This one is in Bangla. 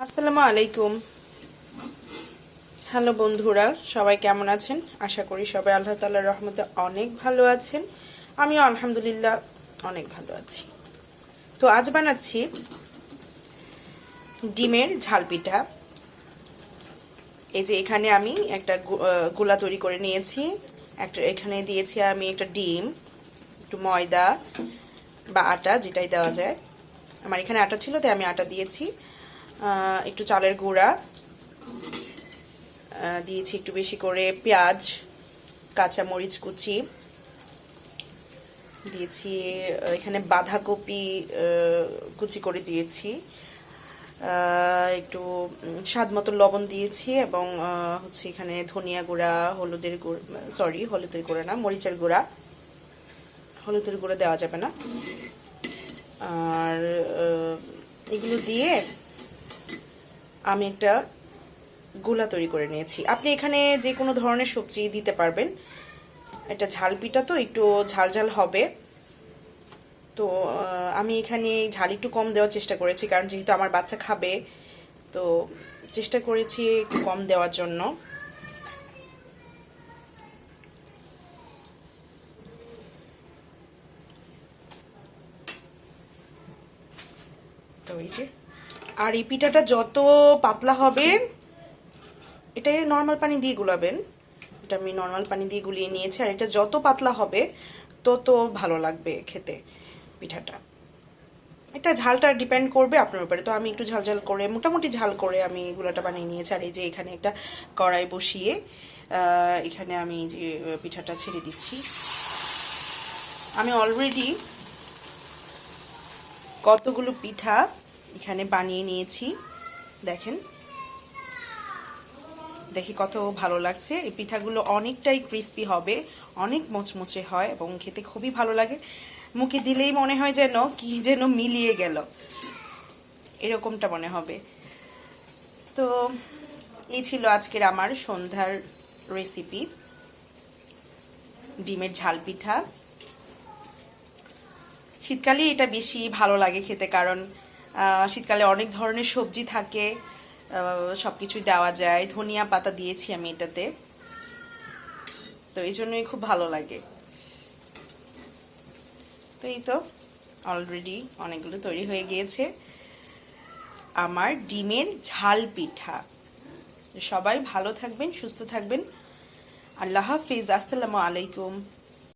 আসসালামু আলাইকুম। হ্যালো বন্ধুরা, সবাই কেমন আছেন? আশা করি সবাই আল্লাহ তাআলার রহমতে অনেক ভালো আছেন। আমিও আলহামদুলিল্লাহ অনেক ভালো আছি। তো আজ বানাচ্ছি ডিমের ঝাল পিঠা। এই যে এখানে আমি একটা গোলা তৈরি করে নিয়েছি। এখানে দিয়েছি আমি একটা ডিম, একটু ময়দা বা আটা, যেটাই দেওয়া যায়। আমার এখানে আটা ছিল তাই আমি আটা দিয়েছি। একটু চালের গুঁড়া দিয়েছি, একটু বেশি করে পেঁয়াজ, কাঁচা মরিচ কুচি দিয়েছি, এখানে বাঁধাকপি কুচি করে দিয়েছি, একটু স্বাদ মতো লবণ দিয়েছি এবং হচ্ছে এখানে ধনিয়া গুঁড়া, হলুদের গুঁড়া না, মরিচের গুঁড়া, হলুদের গুঁড়া দেওয়া যাবে না। আর এগুলো দিয়ে আমি একটা গোলা তৈরি করে নিয়েছি। আপনি এখানে যে কোনো ধরনের সবজি দিতে পারবেন। এটা ঝাল পিঠা তো একটু ঝাল ঝাল হবে। তো আমি এখানে ঝাল একটু কম দেওয়ার চেষ্টা করেছি, কারণ যেহেতু আমার বাচ্চা খাবে, তো চেষ্টা করেছি একটু কম দেওয়ার জন্য। তো এই যে, আর এই পিঠাটা যত পাতলা হবে, এটাই নর্মাল পানি দিয়ে গুলাবেন। এটা আমি নর্মাল পানি দিয়ে গুলিয়ে নিয়েছি। আর এটা যত পাতলা হবে তত ভালো লাগবে খেতে পিঠাটা। এটা ঝালটা ডিপেন্ড করবে আপনার উপরে। তো আমি একটু ঝাল ঝাল করে, মোটামুটি ঝাল করে আমি এগুলোটা বানিয়ে নিয়েছি। আর এই যে এখানে একটা কড়াই বসিয়ে এখানে আমি যে পিঠাটা ছেড়ে দিচ্ছি। আমি অলরেডি কতগুলো পিঠা এখানে বানিয়ে নিয়েছি, দেখেন, দেখি কত ভালো লাগছে। এই পিঠাগুলো অনেকটাই ক্রিস্পি হবে, অনেক মুচমুচে হয় এবং খেতে খুবই ভালো লাগে। মুখে দিলেই মনে হয় যেন কি যেন মিলিয়ে গেল, এরকমটা মনে হবে। তো এই ছিল আজকের আমার সন্ধ্যার রেসিপি, ডিমের ঝাল পিঠা। শীতকালে এটা বেশি ভালো লাগে খেতে, কারণ শীতকালে অনেক ধরনের সবজি থাকে, সব কিছুই দেওয়া যায়। ধনিয়া পাতা দিয়েছি আমি এটাতে, তো এই জন্যই খুব ভালো লাগে। তো এই তো অলরেডি অনেকগুলো তৈরি হয়ে গিয়েছে আমার ডিমের ঝাল পিঠা। সবাই ভালো থাকবেন, সুস্থ থাকবেন। আল্লাহ হাফিজ। আসসালামু আলাইকুম।